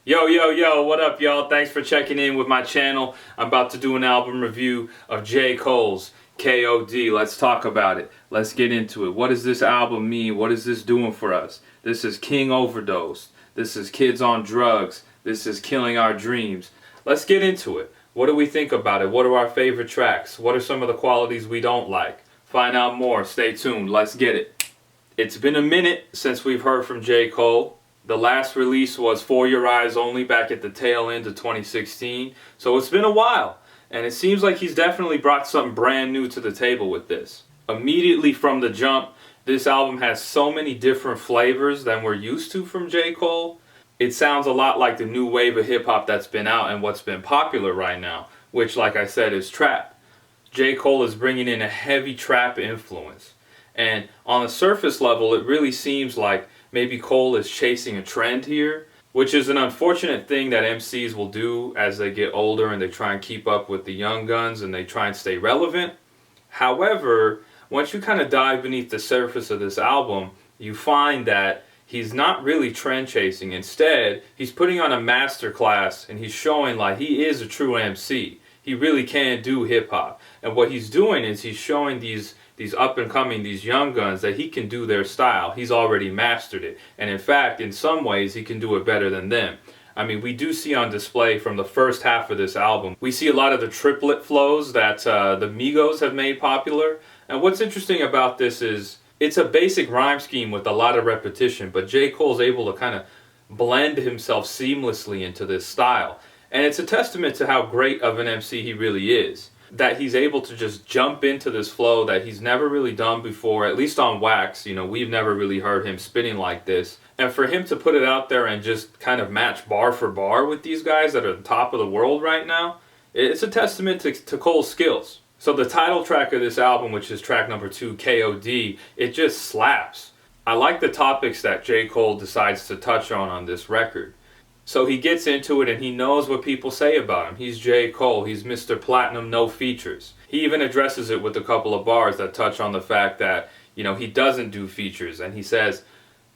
Yo, what up, y'all? Thanks for checking in with my channel. I'm about to do an album review of J. Cole's KOD. Let's talk about it. Let's get into it. What does this album mean? What is this doing for us? This is King Overdosed. This is Kids on Drugs. This is Killing Our Dreams. Let's get into it. What do we think about it? What are our favorite tracks? What are some of the qualities we don't like? Find out more. Stay tuned. Let's get it. It's been a minute since we've heard from J. Cole. The last release was For Your Eyes Only back at the tail end of 2016. So it's been a while. And it seems like he's definitely brought something brand new to the table with this. Immediately from the jump, this album has so many different flavors than we're used to from J. Cole. It sounds a lot like the new wave of hip hop that's been out and what's been popular right now, which, like I said, is trap. J. Cole is bringing in a heavy trap influence. And on the surface level, it really seems like maybe Cole is chasing a trend here, which is an unfortunate thing that MCs will do as they get older and they try and keep up with the young guns and they try and stay relevant. However, once you kind of dive beneath the surface of this album, you find that he's not really trend chasing. Instead, he's putting on a master class and he's showing like he is a true MC. He really can do hip hop. And what he's doing is he's showing these up and coming, these young guns, that he can do their style. He's already mastered it. And in fact, in some ways, he can do it better than them. I mean, we do see on display from the first half of this album, we see a lot of the triplet flows that the Migos have made popular. And what's interesting about this is it's a basic rhyme scheme with a lot of repetition, but J. Cole's able to kind of blend himself seamlessly into this style. And it's a testament to how great of an MC he really is, that he's able to just jump into this flow that he's never really done before, at least on wax. You know, we've never really heard him spitting like this. And for him to put it out there and just kind of match bar for bar with these guys that are the top of the world right now, it's a testament to Cole's skills. So the title track of this album, which is track number 2, KOD, it just slaps. I like the topics that J. Cole decides to touch on this record. So he gets into it and he knows what people say about him. He's J. Cole. He's Mr. Platinum, no features. He even addresses it with a couple of bars that touch on the fact that, you know, he doesn't do features. And he says,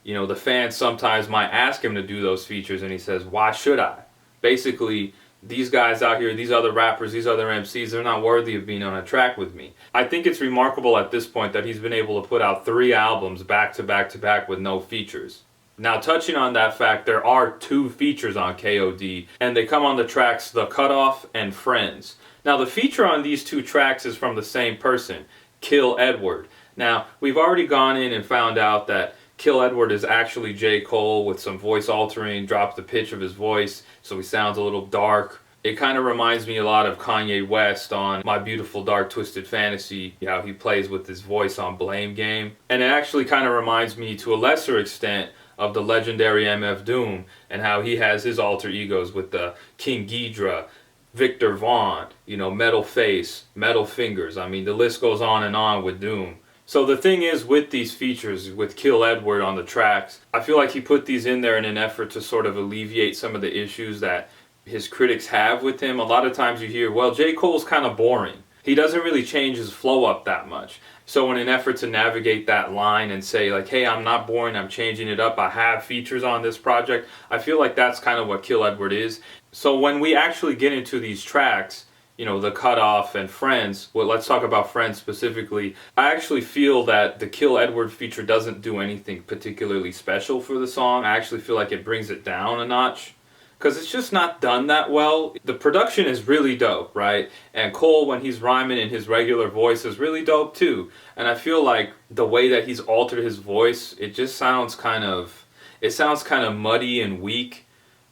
you know, the fans sometimes might ask him to do those features. And he says, why should I? Basically, these guys out here, these other rappers, these other MCs, they're not worthy of being on a track with me. I think it's remarkable at this point that he's been able to put out 3 albums back to back to back with no features. Now, touching on that fact, there are 2 features on KOD, and they come on the tracks The Cutoff and Friends. Now, the feature on these 2 tracks is from the same person, Kill Edward. Now, we've already gone in and found out that Kill Edward is actually J. Cole with some voice altering, dropped the pitch of his voice, so he sounds a little dark. It kind of reminds me a lot of Kanye West on My Beautiful Dark Twisted Fantasy, how he plays with his voice on Blame Game. And it actually kind of reminds me, to a lesser extent, of the legendary MF Doom and how he has his alter egos with the King Ghidra, Victor Vaughn, you know, Metal Face, Metal Fingers. I mean, the list goes on with Doom. So the thing is with these features, with Kill Edward on the tracks, I feel like he put these in there in an effort to sort of alleviate some of the issues that his critics have with him. A lot of times you hear, well, J. Cole's kind of boring. He doesn't really change his flow up that much. So in an effort to navigate that line and say like, hey, I'm not boring, I'm changing it up, I have features on this project, I feel like that's kind of what Kill Edward is. So when we actually get into these tracks, you know, The Cutoff and Friends, well, let's talk about Friends specifically. I actually feel that the Kill Edward feature doesn't do anything particularly special for the song. I actually feel like it brings it down a notch, because it's just not done that well. The production is really dope, right? And Cole, when he's rhyming in his regular voice, is really dope too. And I feel like the way that he's altered his voice, it just sounds kind of muddy and weak.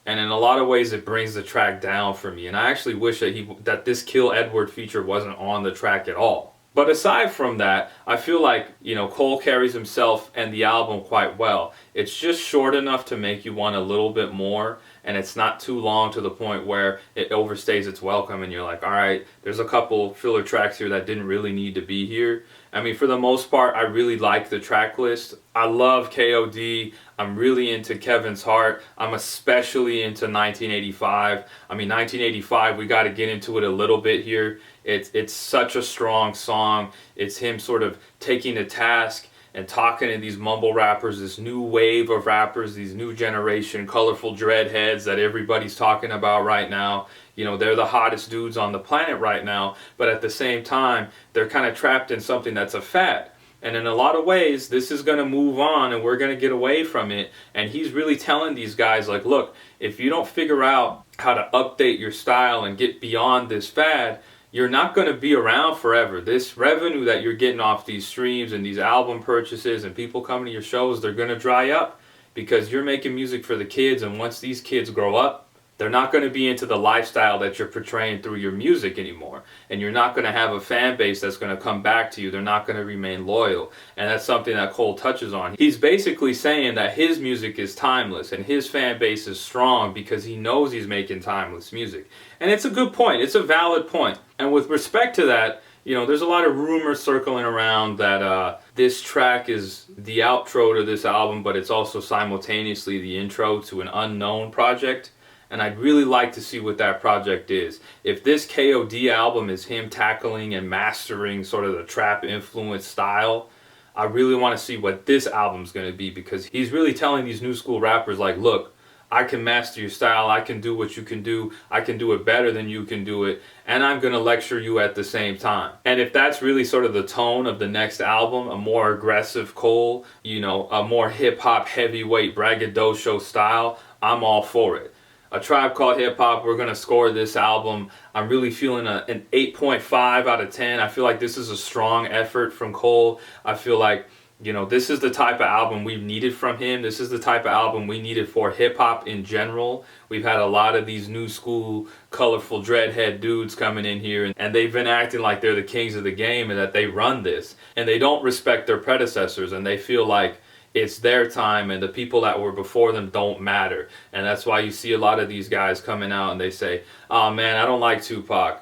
And in a lot of ways, it brings the track down for me. And I actually wish that this Kill Edward feature wasn't on the track at all. But aside from that, I feel like, you know, Cole carries himself and the album quite well. It's just short enough to make you want a little bit more, and it's not too long to the point where it overstays its welcome and you're like, all right, there's a couple filler tracks here that didn't really need to be here. I mean, for the most part, I really like the track list. I love KOD. I'm really into Kevin's Heart. I'm especially into 1985. I mean, 1985, we got to get into it a little bit here. It's such a strong song. It's him sort of taking to task and talking to these mumble rappers, this new wave of rappers, these new generation colorful dreadheads that everybody's talking about right now. You know, they're the hottest dudes on the planet right now, but at the same time, they're kind of trapped in something that's a fad. And in a lot of ways, this is going to move on and we're going to get away from it. And he's really telling these guys, like, look, if you don't figure out how to update your style and get beyond this fad, you're not going to be around forever. This revenue that you're getting off these streams and these album purchases and people coming to your shows, they're going to dry up because you're making music for the kids. And once these kids grow up, they're not going to be into the lifestyle that you're portraying through your music anymore. And you're not going to have a fan base that's going to come back to you. They're not going to remain loyal. And that's something that Cole touches on. He's basically saying that his music is timeless and his fan base is strong because he knows he's making timeless music. And it's a good point. It's a valid point. And with respect to that, you know, there's a lot of rumors circling around that this track is the outro to this album, but it's also simultaneously the intro to an unknown project. And I'd really like to see what that project is. If this KOD album is him tackling and mastering sort of the trap influence style, I really want to see what this album's going to be, because he's really telling these new school rappers, like, look, I can master your style, I can do what you can do, I can do it better than you can do it, and I'm going to lecture you at the same time. And if that's really sort of the tone of the next album, a more aggressive Cole, you know, a more hip-hop heavyweight braggadocio style, I'm all for it. A Tribe Called Hip Hop, we're going to score this album. I'm really feeling an 8.5 out of 10. I feel like this is a strong effort from Cole. I feel like, you know, this is the type of album we've needed from him. This is the type of album we needed for hip-hop in general. We've had a lot of these new school, colorful dreadhead dudes coming in here, and they've been acting like they're the kings of the game and that they run this. And they don't respect their predecessors, and they feel like it's their time and the people that were before them don't matter. And that's why you see a lot of these guys coming out and they say, oh man, I don't like Tupac.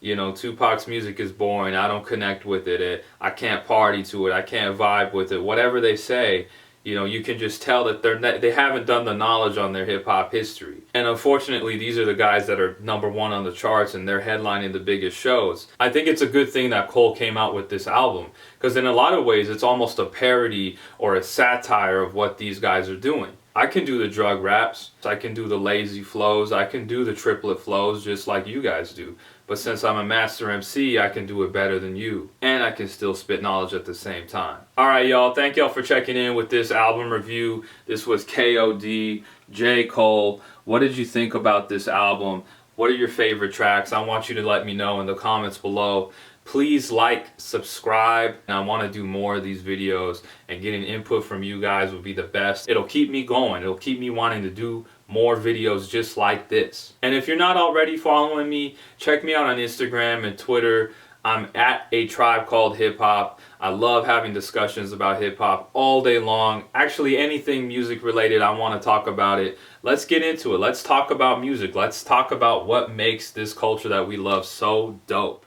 You know, Tupac's music is boring. I don't connect with it. I can't party to it. I can't vibe with it. Whatever they say, you know, you can just tell that they haven't done the knowledge on their hip-hop history. And unfortunately, these are the guys that are #1 on the charts and they're headlining the biggest shows. I think it's a good thing that Cole came out with this album, because in a lot of ways, it's almost a parody or a satire of what these guys are doing. I can do the drug raps, I can do the lazy flows, I can do the triplet flows just like you guys do. But since I'm a master MC, I can do it better than you. And I can still spit knowledge at the same time. Alright y'all, thank y'all for checking in with this album review. This was KOD, J. Cole. What did you think about this album? What are your favorite tracks? I want you to let me know in the comments below. Please like, subscribe, and I want to do more of these videos, and getting input from you guys would be the best. It'll keep me going. It'll keep me wanting to do more videos just like this. And if you're not already following me, check me out on Instagram and Twitter. I'm at A Tribe Called Hip Hop. I love having discussions about hip hop all day long. Actually, anything music related, I want to talk about it. Let's get into it. Let's talk about music. Let's talk about what makes this culture that we love so dope.